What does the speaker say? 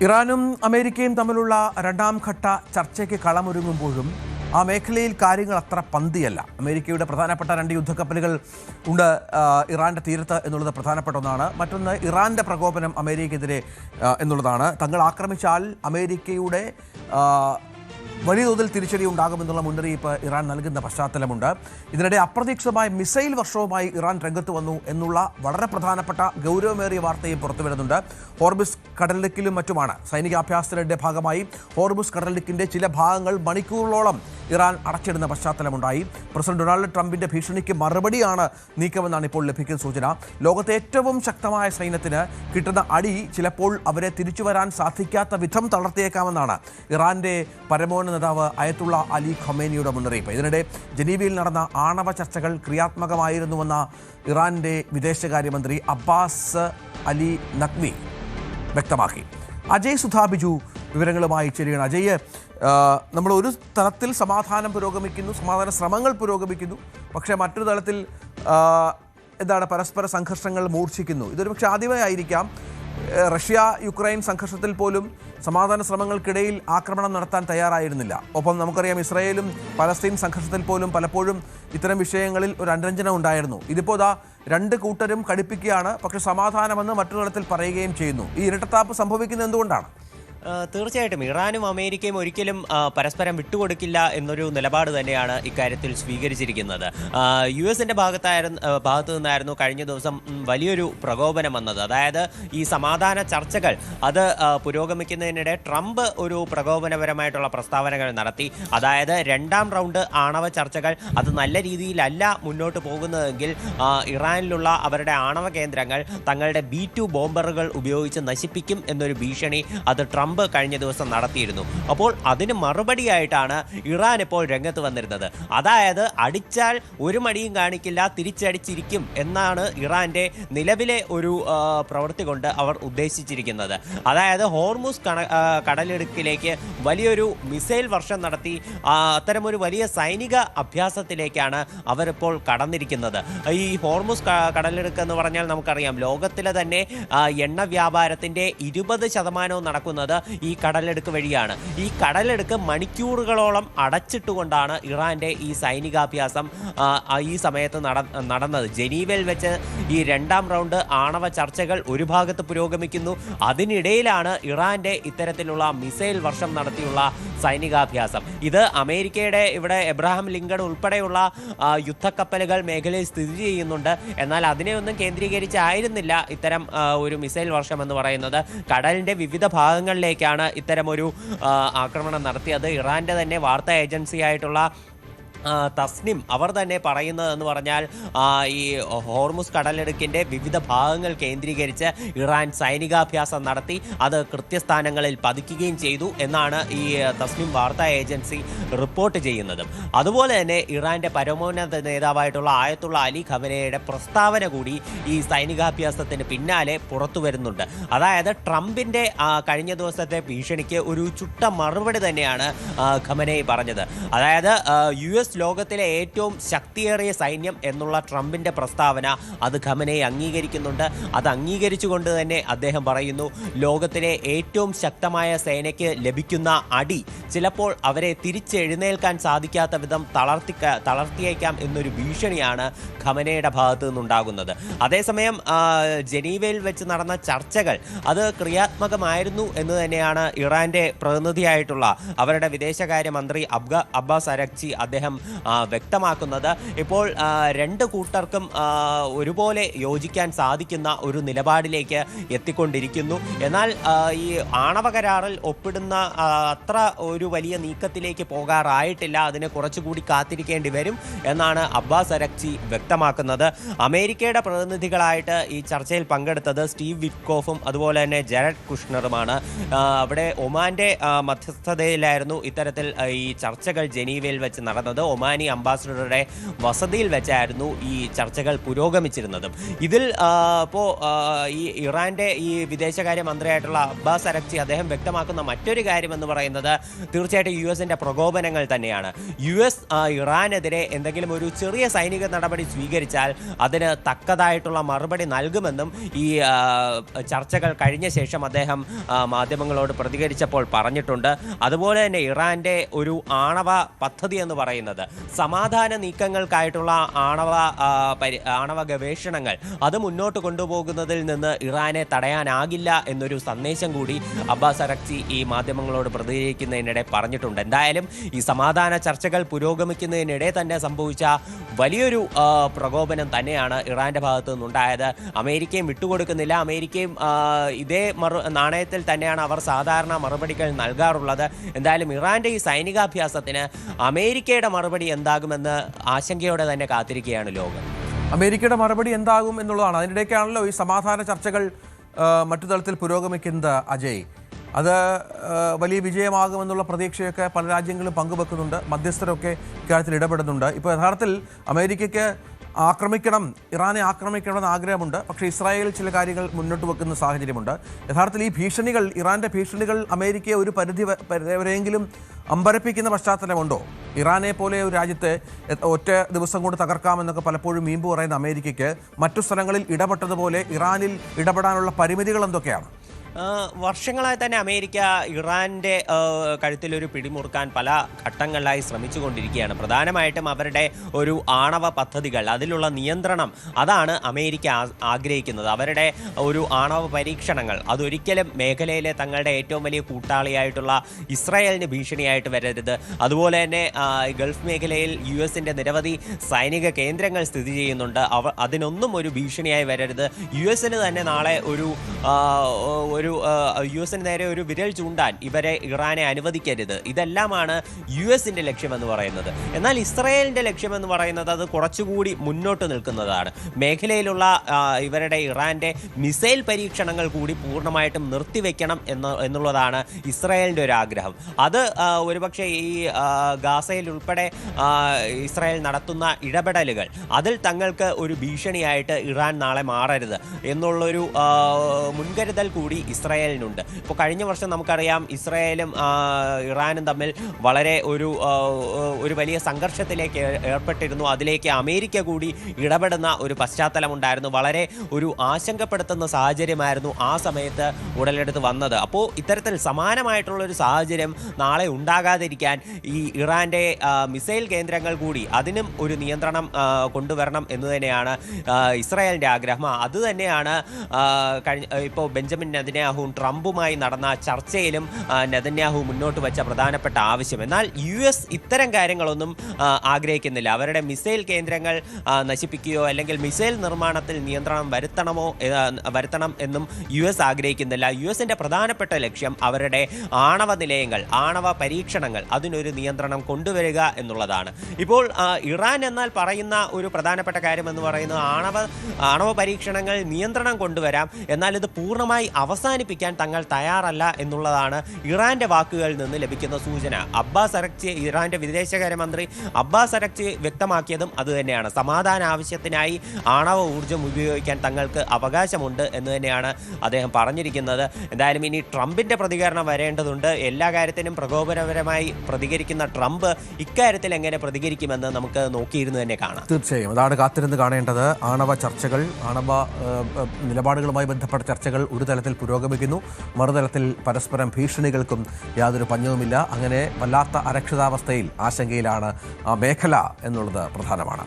ഇറാനും അമേരിക്കയും തമ്മിലുള്ള രണ്ടാം ഘട്ട ചർച്ചയ്ക്ക് കളമൊരുങ്ങുമ്പോഴും ആ മേഖലയിൽ കാര്യങ്ങൾ അത്ര പന്തിയല്ല. അമേരിക്കയുടെ പ്രധാനപ്പെട്ട 2 യുദ്ധക്കപ്പലുകൾ ഉണ്ട് ഇറാന്റെ തീരത്ത് എന്നുള്ളത് പ്രധാനപ്പെട്ട ഒന്നാണ്. മറ്റൊന്ന് ഇറാന്റെ പ്രകോപനം അമേരിക്കയ്ക്കെതിരെ എന്നുള്ളതാണ്. തങ്ങൾ ആക്രമിച്ചാൽ അമേരിക്കയുടെ വലിയ തോതിൽ തിരിച്ചടി ഉണ്ടാകുമെന്നുള്ള മുന്നറിയിപ്പ് ഇറാൻ നൽകുന്ന പശ്ചാത്തലമുണ്ട്. ഇതിനിടെ അപ്രതീക്ഷിതമായ മിസൈൽ വർഷവുമായി ഇറാൻ രംഗത്ത് വന്നു എന്നുള്ള വളരെ പ്രധാനപ്പെട്ട ഗൗരവമേറിയ വാർത്തയും പുറത്തുവരുന്നുണ്ട്. ഹോർമുസ് കടലിടുക്കിലും മറ്റുമാണ് സൈനികാഭ്യാസത്തിന്റെ ഭാഗമായി ഹോർമുസ് കടലിടുക്കിന്റെ ചില ഭാഗങ്ങൾ മണിക്കൂറുകളോളം ഇറാൻ അടച്ചിടുന്ന പശ്ചാത്തലമുണ്ടായി. പ്രസിഡന്റ് ഡൊണാൾഡ് ട്രംപിന്റെ ഭീഷണിക്ക് മറുപടിയാണ് നീക്കമെന്നാണ് ഇപ്പോൾ ലഭിക്കുന്ന സൂചന. ലോകത്തെ ഏറ്റവും ശക്തമായ സൈന്യത്തിന് കിട്ടുന്ന അടി ചിലപ്പോൾ അവരെ തിരിച്ചു വരാൻ സാധിക്കാത്ത വിധം തളർത്തിയേക്കാമെന്നാണ് ഇറാന്റെ പരമോന്നത നേതാവ് അയത്തുള്ള അലി ഖൊമേനിയുടെ മുന്നറിയിപ്പ്. ഇതിനിടെ ജനീവയിൽ നടന്ന ആണവ ചർച്ചകൾ ക്രിയാത്മകമായിരുന്നുവെന്ന ഇറാന്റെ വിദേശകാര്യമന്ത്രി അബ്ബാസ് അലി നഖ്വി വ്യക്തമാക്കി. അജയ് സുധാബിജു വിവരങ്ങളുമായി ചേരുകയാണ്. അജയ്, നമ്മൾ ഒരു തലത്തിൽ സമാധാനം പുരോഗമിക്കുന്നു, സമാധാന ശ്രമങ്ങൾ പുരോഗമിക്കുന്നു, പക്ഷേ മറ്റൊരു തലത്തിൽ പരസ്പര സംഘർഷങ്ങൾ മൂർച്ഛിക്കുന്നു. ഇതൊരു പക്ഷേ ആദ്യമായിരിക്കാം റഷ്യ യുക്രൈൻ സംഘർഷത്തിൽ പോലും സമാധാന ശ്രമങ്ങൾക്കിടയിൽ ആക്രമണം നടത്താൻ തയ്യാറായിരുന്നില്ല. ഒപ്പം നമുക്കറിയാം ഇസ്രായേലും പലസ്തീൻ സംഘർഷത്തിൽ പോലും പലപ്പോഴും ഇത്തരം വിഷയങ്ങളിൽ ഒരു അനുരഞ്ജനം ഉണ്ടായിരുന്നു. ഇതിപ്പോൾ രണ്ട് കൂട്ടരും കടുപ്പിക്കുകയാണ്, പക്ഷേ സമാധാനമെന്ന് മറ്റൊരു തലത്തിൽ പറയുകയും ചെയ്യുന്നു. ഈ ഇരട്ടത്താപ്പ് സംഭവിക്കുന്നത് എന്തുകൊണ്ടാണ്? തീർച്ചയായിട്ടും ഇറാനും അമേരിക്കയും ഒരിക്കലും പരസ്പരം വിട്ടുകൊടുക്കില്ല എന്നൊരു നിലപാട് തന്നെയാണ് ഇക്കാര്യത്തിൽ സ്വീകരിച്ചിരിക്കുന്നത്. US-ന്റെ ഭാഗത്തു നിന്നായിരുന്നു കഴിഞ്ഞ ദിവസം വലിയൊരു പ്രകോപനം വന്നത്. അതായത് ഈ സമാധാന ചർച്ചകൾ അത് പുരോഗമിക്കുന്നതിനിടെ ട്രംപ് ഒരു പ്രകോപനപരമായിട്ടുള്ള പ്രസ്താവനകൾ നടത്തി. അതായത് 2ാം റൗണ്ട് ആണവ ചർച്ചകൾ അത് നല്ല രീതിയിലല്ല മുന്നോട്ട് പോകുന്നതെങ്കിൽ ഇറാനിലുള്ള അവരുടെ ആണവ കേന്ദ്രങ്ങൾ തങ്ങളുടെ B-2 ബോംബറുകൾ ഉപയോഗിച്ച് നശിപ്പിക്കും എന്നൊരു ഭീഷണി അത് ട്രംപ് കഴിഞ്ഞ ദിവസം നടത്തിയിരുന്നു. അപ്പോൾ അതിന് മറുപടിയായിട്ടാണ് ഇറാൻ ഇപ്പോൾ രംഗത്ത് വന്നിരുന്നത്. അതായത് അടിച്ചാൽ ഒരു മടിയും കാണിക്കില്ല, തിരിച്ചടിച്ചിരിക്കും എന്നാണ് ഇറാന്റെ നിലവിലെ ഒരു പ്രവൃത്തി കൊണ്ട് അവർ ഉദ്ദേശിച്ചിരിക്കുന്നത്. അതായത് ഹോർമുസ് കടലിടുക്കിലേക്ക് വലിയൊരു മിസൈൽ വർഷം നടത്തി അത്തരമൊരു വലിയ സൈനിക അഭ്യാസത്തിലേക്കാണ് അവരിപ്പോൾ കടന്നിരിക്കുന്നത്. ഈ ഹോർമുസ് കടലിടുക്ക് എന്ന് പറഞ്ഞാൽ നമുക്കറിയാം ലോകത്തിലെ തന്നെ എണ്ണ വ്യാപാരത്തിന്റെ 20% നടക്കുന്നത് ഈ കടലെടുക്ക് വഴിയാണ്. ഈ കടലെടുക്ക് മണിക്കൂറുകളോളം അടച്ചിട്ടുകൊണ്ടാണ് ഇറാന്റെ ഈ സൈനികാഭ്യാസം ഈ സമയത്ത് നടന്നത്. ജനീവയിൽ വെച്ച് ഈ 2ാം റൗണ്ട് ആണവ ചർച്ചകൾ ഒരു ഭാഗത്ത് പുരോഗമിക്കുന്നു. അതിനിടയിലാണ് ഇറാന്റെ ഇത്തരത്തിലുള്ള മിസൈൽ വർഷം നടത്തിയുള്ള സൈനികാഭ്യാസം. ഇത് അമേരിക്കയുടെ ഇവിടെ എബ്രഹാം ലിങ്കൺ ഉൾപ്പെടെയുള്ള യുദ്ധക്കപ്പലുകൾ മേഖലയിൽ സ്ഥിതി ചെയ്യുന്നുണ്ട്. എന്നാൽ അതിനെയൊന്നും കേന്ദ്രീകരിച്ചായിരുന്നില്ല ഇത്തരം ഒരു മിസൈൽ വർഷം എന്ന് പറയുന്നത്. കടലിന്റെ വിവിധ ഭാഗങ്ങളിലേക്കാണ് ഇത്തരമൊരു ആക്രമണം നടത്തിയത്. ഇറാന്റെ തന്നെ വാർത്താ ഏജൻസിയായിട്ടുള്ള തസ്നിം അവർ തന്നെ പറയുന്നതെന്ന് പറഞ്ഞാൽ ഈ ഹോർമുസ് കടലിടുക്കിൻ്റെ വിവിധ ഭാഗങ്ങൾ കേന്ദ്രീകരിച്ച് ഇറാൻ സൈനികാഭ്യാസം നടത്തി അത് കൃത്യസ്ഥാനങ്ങളിൽ പതിക്കുകയും ചെയ്തു എന്നാണ് ഈ തസ്നിം വാർത്താ ഏജൻസി റിപ്പോർട്ട് ചെയ്യുന്നത്. അതുപോലെ തന്നെ ഇറാന്റെ പരമോന്നത നേതാവായിട്ടുള്ള ആയത്തുള്ള അലി ഖമനയുടെ പ്രസ്താവന കൂടി ഈ സൈനികാഭ്യാസത്തിന് പിന്നാലെ പുറത്തു വരുന്നുണ്ട്. അതായത് ട്രംപിന്റെ കഴിഞ്ഞ ദിവസത്തെ ഭീഷണിക്ക് ഒരു ചുട്ട മറുപടി തന്നെയാണ് ഖമനയി പറഞ്ഞത്. അതായത് US ലോകത്തിലെ ഏറ്റവും ശക്തിയേറിയ സൈന്യം എന്നുള്ള ട്രംപിന്റെ പ്രസ്താവന അത് ഖമനയി അംഗീകരിക്കുന്നുണ്ട്. അത് അംഗീകരിച്ചുകൊണ്ട് തന്നെ അദ്ദേഹം പറയുന്നു ലോകത്തിലെ ഏറ്റവും ശക്തമായ സേനയ്ക്ക് ലഭിക്കുന്ന അടി ചിലപ്പോൾ അവരെ തിരിച്ചെഴുന്നേൽക്കാൻ സാധിക്കാത്ത വിധം തളർത്തിയേക്കാം എന്നൊരു ഭീഷണിയാണ് ഖമനയുടെ ഭാഗത്തു നിന്നുണ്ടാകുന്നത്. അതേസമയം ജനീവയിൽ വെച്ച് നടന്ന ചർച്ചകൾ അത് ക്രിയാത്മകമായിരുന്നു എന്ന് തന്നെയാണ് ഇറാന്റെ പ്രതിനിധിയായിട്ടുള്ള അവരുടെ വിദേശകാര്യമന്ത്രി അബ്ബാസ് അരക്ചി അദ്ദേഹം വ്യക്തമാക്കുന്നത്. ഇപ്പോൾ 2 കൂട്ടർക്കും ഒരുപോലെ യോജിക്കാൻ സാധിക്കുന്ന ഒരു നിലപാടിലേക്ക് എത്തിക്കൊണ്ടിരിക്കുന്നു. എന്നാൽ ഈ ആണവ കരാറിൽ ഒപ്പിടുന്ന അത്ര ഒരു വലിയ നീക്കത്തിലേക്ക് പോകാറായിട്ടില്ല. അതിന് കുറച്ചുകൂടി കാത്തിരിക്കേണ്ടി വരും എന്നാണ് അബ്ബാസ് അരക്ചി വ്യക്തമാക്കുന്നത്. അമേരിക്കയുടെ പ്രതിനിധികളായിട്ട് ഈ ചർച്ചയിൽ പങ്കെടുത്തത് സ്റ്റീവ് വിറ്റ്കോഫും അതുപോലെ തന്നെ ജെറഡ് കുഷ്ണറുമാണ്. അവിടെ ഒമാന്റെ മധ്യസ്ഥതയിലായിരുന്നു ഇത്തരത്തിൽ ഈ ചർച്ചകൾ ജനീവയിൽ വെച്ച് നടന്നത്. ഒമാനി അംബാസഡറുടെ വസതിയിൽ വെച്ചായിരുന്നു ഈ ചർച്ചകൾ പുരോഗമിച്ചിരുന്നതും. ഇതിൽ ഇപ്പോൾ ഈ ഇറാന്റെ ഈ വിദേശകാര്യ മന്ത്രിയായിട്ടുള്ള അബ്ബാസ് അരക്ചി അദ്ദേഹം വ്യക്തമാക്കുന്ന മറ്റൊരു കാര്യം എന്ന് പറയുന്നത് തീർച്ചയായിട്ടും US-ന്റെ പ്രകോപനങ്ങൾ തന്നെയാണ്. US ഇറാനെതിരെ എന്തെങ്കിലും ഒരു ചെറിയ സൈനിക നടപടി സ്വീകരിച്ചാൽ അതിന് തക്കതായിട്ടുള്ള മറുപടി നൽകുമെന്നും ഈ ചർച്ചകൾ കഴിഞ്ഞ ശേഷം അദ്ദേഹം മാധ്യമങ്ങളോട് പ്രതികരിച്ചപ്പോൾ പറഞ്ഞിട്ടുണ്ട്. അതുപോലെ തന്നെ ഇറാന്റെ ഒരു ആണവ പദ്ധതി എന്ന് പറയുന്നത് സമാധാന നീക്കങ്ങൾക്കായിട്ടുള്ള ആണവ ഗവേഷണങ്ങൾ അത് മുന്നോട്ട് കൊണ്ടുപോകുന്നതിൽ നിന്ന് ഇറാനെ തടയാനാകില്ല എന്നൊരു സന്ദേശം കൂടി അബ്ബാസ് അരക്ചി ഈ മാധ്യമങ്ങളോട് പ്രതികരിക്കുന്നതിനിടെ പറഞ്ഞിട്ടുണ്ട്. എന്തായാലും ഈ സമാധാന ചർച്ചകൾ പുരോഗമിക്കുന്നതിനിടെ തന്നെ സംഭവിച്ച വലിയൊരു പ്രകോപനം തന്നെയാണ് ഇറാന്റെ ഭാഗത്തു നിന്നുണ്ടായത്. അമേരിക്കയും വിട്ടുകൊടുക്കുന്നില്ല. അമേരിക്കയും ഇതേ നാണയത്തിൽ തന്നെയാണ് അവർ സാധാരണ മറുപടികൾ നൽകാറുള്ളത്. എന്തായാലും ഇറാന്റെ ഈ സൈനികാഭ്യാസത്തിന് അമേരിക്കയുടെ മറുപടി എന്താകുമെന്ന് ആശങ്കയോടെ തന്നെ കാത്തിരിക്കുകയാണ് ലോകം. അമേരിക്കയുടെ മറുപടി എന്താകും എന്നുള്ളതാണ്. അതിനിടയ്ക്കാണല്ലോ ഈ സമാധാന ചർച്ചകൾ മറ്റു തലത്തിൽ പുരോഗമിക്കുന്നത്. അജയ്, അത് വലിയ വിജയമാകുമെന്നുള്ള പ്രതീക്ഷയൊക്കെ പല രാജ്യങ്ങളും പങ്കുവെക്കുന്നുണ്ട്. മധ്യസ്ഥരൊക്കെ ഇക്കാര്യത്തിൽ ഇടപെടുന്നുണ്ട്. ഇപ്പോൾ യഥാർത്ഥത്തിൽ അമേരിക്കയ്ക്ക് ഇറാനെ ആക്രമിക്കണമെന്ന് ആഗ്രഹമുണ്ട്. പക്ഷേ ഇസ്രായേൽ ചില കാര്യങ്ങൾ മുന്നോട്ട് വെക്കുന്ന സാഹചര്യമുണ്ട്. യഥാർത്ഥത്തിൽ ഈ ഭീഷണികൾ, ഇറാന്റെ ഭീഷണികൾ അമേരിക്കയെ ഒരു പരിധി വരെയെങ്കിലും അമ്പരപ്പിക്കുന്ന പശ്ചാത്തലമുണ്ടോ? ഇറാനെ പോലെ ഒരു രാജ്യത്തെ ഒറ്റ ദിവസം കൊണ്ട് തകർക്കാമെന്നൊക്കെ പലപ്പോഴും വീമ്പ് പറയുന്ന അമേരിക്കയ്ക്ക് മറ്റു സ്ഥലങ്ങളിൽ ഇടപെട്ടതുപോലെ ഇറാനിൽ ഇടപെടാനുള്ള പരിമിതികൾ എന്തൊക്കെയാണ്? വർഷങ്ങളായി തന്നെ അമേരിക്ക ഇറാന്റെ കഴുത്തിലൊരു പിടിമുറുക്കാൻ പല ഘട്ടങ്ങളിലായി ശ്രമിച്ചുകൊണ്ടിരിക്കുകയാണ്. പ്രധാനമായിട്ടും അവരുടെ ഒരു ആണവ പദ്ധതികൾ, അതിലുള്ള നിയന്ത്രണം, അതാണ് അമേരിക്ക ആഗ്രഹിക്കുന്നത്. അവരുടെ ഒരു ആണവ പരീക്ഷണങ്ങൾ അതൊരിക്കലും മേഖലയിലെ തങ്ങളുടെ ഏറ്റവും വലിയ കൂട്ടാളിയായിട്ടുള്ള ഇസ്രായേലിന് ഭീഷണിയായിട്ട് വരരുത്. അതുപോലെ തന്നെ ഗൾഫ് മേഖലയിൽ US-ന്റെ നിരവധി സൈനിക കേന്ദ്രങ്ങൾ സ്ഥിതി ചെയ്യുന്നുണ്ട്. അതിനൊന്നും ഒരു ഭീഷണിയായി വരരുത്. US-ന് തന്നെ നാളെ US-ന് നേരെ ഒരു വിരൽ ചൂണ്ടാൻ ഇറാനെ അനുവദിക്കരുത്. ഇതെല്ലാമാണ് US-ന്റെ ലക്ഷ്യമെന്ന് പറയുന്നത്. എന്നാൽ ഇസ്രായേലിന്റെ ലക്ഷ്യമെന്ന് പറയുന്നത് അത് കുറച്ചുകൂടി മുന്നോട്ട് നിൽക്കുന്നതാണ്. മേഖലയിലുള്ള ഇറാന്റെ മിസൈൽ പരീക്ഷണങ്ങൾ കൂടി പൂർണ്ണമായിട്ടും നിർത്തിവെക്കണം എന്നുള്ളതാണ് ഇസ്രായേലിന്റെ ഒരു ആഗ്രഹം. അത് ഒരുപക്ഷെ ഈ ഗാസയിൽ ഉൾപ്പെടെ ഇസ്രായേൽ നടത്തുന്ന ഇടപെടലുകൾ അതിൽ തങ്ങൾക്ക് ഒരു ഭീഷണിയായിട്ട് ഇറാൻ നാളെ മാറരുത് എന്നുള്ളൊരു മുൻകരുതൽ കൂടി ഇസ്രായേലിനുണ്ട്. ഇപ്പോൾ കഴിഞ്ഞ വർഷം നമുക്കറിയാം ഇസ്രായേലും ഇറാനും തമ്മിൽ വളരെ ഒരു വലിയ സംഘർഷത്തിലേക്ക് ഏർപ്പെട്ടിരുന്നു. അതിലേക്ക് അമേരിക്ക കൂടി ഇടപെടുന്ന ഒരു പശ്ചാത്തലമുണ്ടായിരുന്നു. വളരെ ഒരു ആശങ്കപ്പെടുത്തുന്ന സാഹചര്യമായിരുന്നു ആ സമയത്ത് ഉടലെടുത്ത് വന്നത്. അപ്പോൾ ഇത്തരത്തിൽ സമാനമായിട്ടുള്ളൊരു സാഹചര്യം നാളെ ഉണ്ടാകാതിരിക്കാൻ ഈ ഇറാന്റെ മിസൈൽ കേന്ദ്രങ്ങൾ കൂടി അതിനും ഒരു നിയന്ത്രണം കൊണ്ടുവരണം എന്ന് തന്നെയാണ് ഇസ്രായേലിൻ്റെ ആഗ്രഹം. അതുതന്നെയാണ് ഇപ്പോൾ ബെഞ്ചമിൻ നെതന്യാഹുവും ട്രംപുമായി നടന്ന ചർച്ചയിലും നെതന്യാഹു മുന്നോട്ട് വെച്ച പ്രധാനപ്പെട്ട ആവശ്യം. എന്നാൽ US ഇത്തരം കാര്യങ്ങളൊന്നും ആഗ്രഹിക്കുന്നില്ല. അവരുടെ മിസൈൽ കേന്ദ്രങ്ങൾ നശിപ്പിക്കുകയോ അല്ലെങ്കിൽ മിസൈൽ നിർമ്മാണത്തിൽ നിയന്ത്രണം വരുത്തണം എന്നും US ആഗ്രഹിക്കുന്നില്ല. US-ന്റെ പ്രധാനപ്പെട്ട ലക്ഷ്യം അവരുടെ ആണവ നിലയങ്ങൾ, ആണവ പരീക്ഷണങ്ങൾ, അതിനൊരു നിയന്ത്രണം കൊണ്ടുവരിക എന്നുള്ളതാണ്. ഇപ്പോൾ ഇറാൻ എന്നാൽ പറയുന്ന ഒരു പ്രധാനപ്പെട്ട കാര്യം എന്ന് പറയുന്നത് ആണവ പരീക്ഷണങ്ങൾ നിയന്ത്രണം കൊണ്ടുവരാം, എന്നാൽ ഇത് പൂർണ്ണമായി അവസാനിപ്പിക്കാൻ തങ്ങൾ തയ്യാറല്ല എന്നുള്ളതാണ് ഇറാന്റെ വാക്കുകളിൽ നിന്ന് ലഭിക്കുന്ന സൂചന. അബ്ബാസ് അരക്ചി, ഇറാന്റെ വിദേശകാര്യമന്ത്രി അബ്ബാസ് അരക്ചി വ്യക്തമാക്കിയതും അതുതന്നെയാണ്. സമാധാന ആവശ്യത്തിനായി ആണവ ഊർജ്ജം ഉപയോഗിക്കാൻ തങ്ങൾക്ക് അവകാശമുണ്ട് എന്ന് തന്നെയാണ് അദ്ദേഹം പറഞ്ഞിരിക്കുന്നത്. എന്തായാലും ഇനി ട്രംപിന്റെ പ്രതികരണം വരേണ്ടതുണ്ട്. എല്ലാ കാര്യത്തിനും പ്രകോപനപരമായി പ്രതികരിക്കുന്ന ട്രംപ് ഇക്കാര്യത്തിൽ എങ്ങനെ പ്രതികരിക്കുമെന്ന് നമുക്ക് നോക്കിയിരുന്നു തന്നെ കാണാം. തീർച്ചയായും അതാണ് കാത്തിരുന്ന് കാണേണ്ടത്. ആണവ ചർച്ചകൾ, ആണവ നിലപാടുകളുമായി ബന്ധപ്പെട്ട ചർച്ചകൾ ഒരു തലത്തിൽ പുരോഗമിക്കുന്നു, മറുതലത്തിൽ പരസ്പരം ഭീഷണികൾക്കും യാതൊരു പഞ്ഞവുമില്ല. അങ്ങനെ വല്ലാത്ത അരക്ഷിതാവസ്ഥയിൽ, ആശങ്കയിലാണ് ആ മേഖല എന്നുള്ളത് പ്രധാനമാണ്.